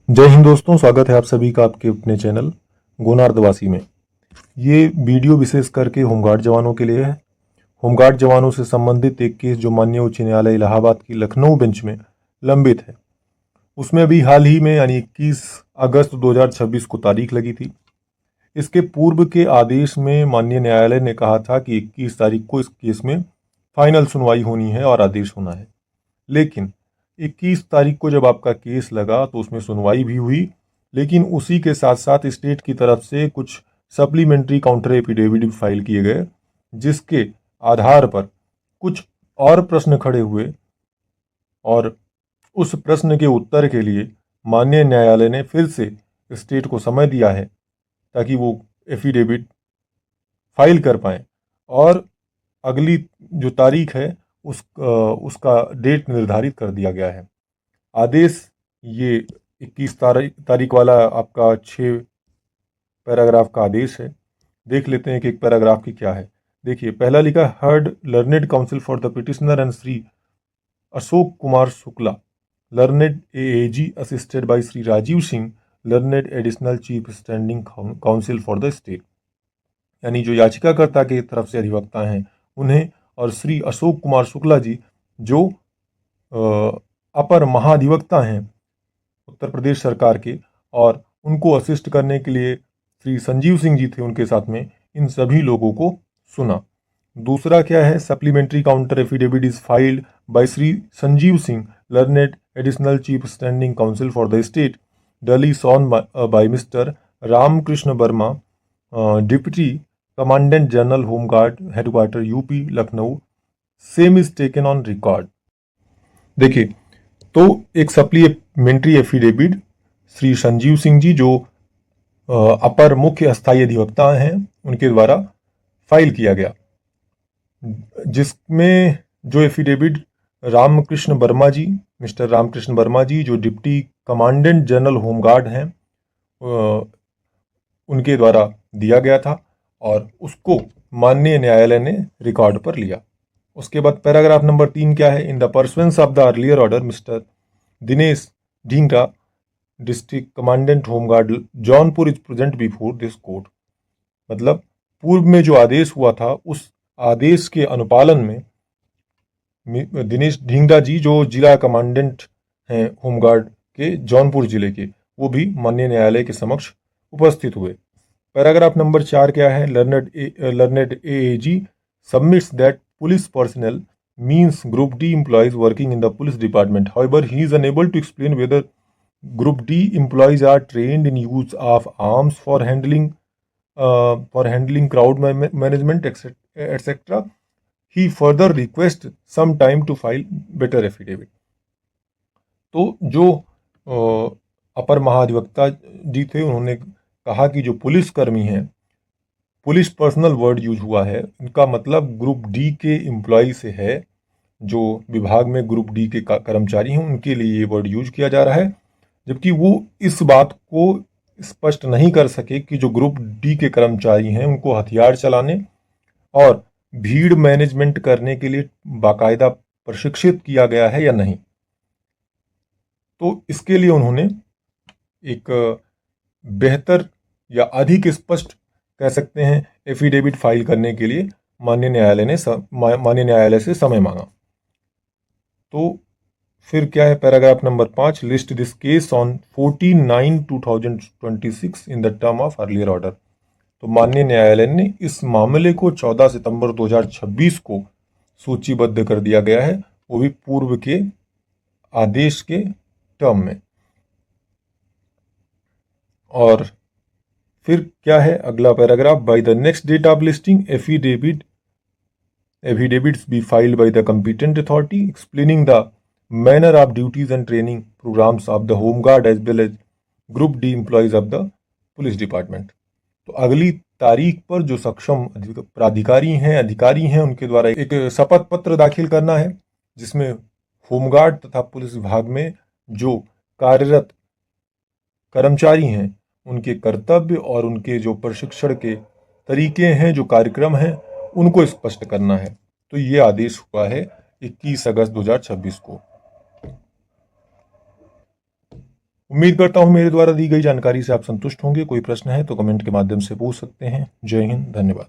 जय हिंद दोस्तों, स्वागत है आप सभी का आपके अपने चैनल गोनार्दवासी में। ये वीडियो विशेष करके होमगार्ड जवानों के लिए है। होमगार्ड जवानों से संबंधित एक केस जो माननीय उच्च न्यायालय इलाहाबाद की लखनऊ बेंच में लंबित है, उसमें अभी हाल ही में यानी 21 अगस्त 2026 को तारीख लगी थी। इसके पूर्व के आदेश में माननीय न्यायालय ने कहा था कि 21 तारीख को इस केस में फाइनल सुनवाई होनी है और आदेश होना है। लेकिन 21 तारीख को जब आपका केस लगा तो उसमें सुनवाई भी हुई, लेकिन उसी के साथ साथ स्टेट की तरफ से कुछ सप्लीमेंट्री काउंटर एफिडेविट भी फाइल किए गए, जिसके आधार पर कुछ और प्रश्न खड़े हुए और उस प्रश्न के उत्तर के लिए माननीय न्यायालय ने फिर से स्टेट को समय दिया है ताकि वो एफिडेविट फाइल कर पाएँ। और अगली जो तारीख है उसका डेट निर्धारित कर दिया गया है। आदेश ये 21 तारीख वाला आपका 6 पैराग्राफ का आदेश है। देख लेते हैं कि एक पैराग्राफ की क्या है। देखिए, पहला लिखा, heard learned counsel for the petitioner and Shri Ashok Kumar Shukla, learned AAG assisted by Shri Rajiv Singh, learned additional chief standing counsel for the state. यानी जो याचिकाकर्ता की तरफ से अधिवक्ता हैं उन्हें और श्री अशोक कुमार शुक्ला जी जो अपर महाधिवक्ता हैं उत्तर प्रदेश सरकार के, और उनको असिस्ट करने के लिए श्री संजीव सिंह जी थे उनके साथ में, इन सभी लोगों को सुना। दूसरा क्या है, supplementary counter affidavit is filed by Shri Sanjeev Singh, learned additional chief standing counsel for the state, duly sworn by Mr Ramkrishna Verma, deputy commandant general home guard headquarter UP Lucknow, same is taken on record. देखिए, तो एक सप्लीमेंट्री एफिडेविट श्री संजीव सिंह जी जो अपर मुख्य अस्थायी अधिवक्ता हैं उनके द्वारा फाइल किया गया, जिसमें जो एफिडेविट रामकृष्ण वर्मा जी, मिस्टर रामकृष्ण वर्मा जी जो डिप्टी कमांडेंट जनरल होमगार्ड हैं, उनके द्वारा दिया गया था और उसको माननीय न्यायालय ने रिकॉर्ड पर लिया। उसके बाद पैराग्राफ नंबर 3 क्या है, in the pursuance of the earlier order mister Dinesh Dhingra district commandant home guard Jaunpur is present before this court. मतलब पूर्व में जो आदेश हुआ था उस आदेश के अनुपालन में दिनेश ढींगरा जी जो जिला कमांडेंट हैं होमगार्ड के जौनपुर जिले के, वो भी माननीय न्यायालय के समक्ष उपस्थित हुए। पैराग्राफ नंबर 4 क्या है, learned AAG submits that police personal means Group D employees working in the police department. However, he is unable to explain whether Group D employees are trained in use of arms for handling crowd management, etc. He further requests some time to file better affidavit. तो जो अपर महाधिवक्ता जी थे उन्होंने कहा कि जो पुलिसकर्मी हैं, पुलिस पर्सनल वर्ड यूज हुआ है, इनका मतलब ग्रुप डी के एम्प्लॉय से है। जो विभाग में ग्रुप डी के कर्मचारी हैं उनके लिए ये वर्ड यूज किया जा रहा है, जबकि वो इस बात को स्पष्ट नहीं कर सके कि जो ग्रुप डी के कर्मचारी हैं उनको हथियार चलाने और भीड़ मैनेजमेंट करने के लिए बाकायदा प्रशिक्षित किया गया है या नहीं। तो इसके लिए उन्होंने एक बेहतर या अधिक स्पष्ट कह सकते हैं एफिडेविट फाइल करने के लिए माननीय न्यायालय से समय मांगा। तो फिर क्या है, paragraph number 5, list this case on 14/9/2026 in the term of earlier order. तो माननीय न्यायालय ने इस मामले को 14 सितंबर 2026 को सूचीबद्ध कर दिया गया है, वो भी पूर्व के आदेश के टर्म में। और फिर क्या है अगला paragraph, by the next date of listing affidavits be filed by the competent authority explaining the manner of duties and training programmes of the home guard as well as group D employees of the police department. तो अगली तारीख पर जो सक्षम प्राधिकारी हैं, अधिकारी हैं, उनके द्वारा एक शपथ पत्र दाखिल करना है, जिसमें होमगार्ड तथा पुलिस विभाग में जो कार्यरत कर्मचारी हैं उनके कर्तव्य और उनके जो प्रशिक्षण के तरीके हैं, जो कार्यक्रम हैं, उनको स्पष्ट करना है। तो ये आदेश हुआ है 21 अगस्त 2026 को। उम्मीद करता हूं मेरे द्वारा दी गई जानकारी से आप संतुष्ट होंगे। कोई प्रश्न है तो कमेंट के माध्यम से पूछ सकते हैं। जय हिंद, धन्यवाद।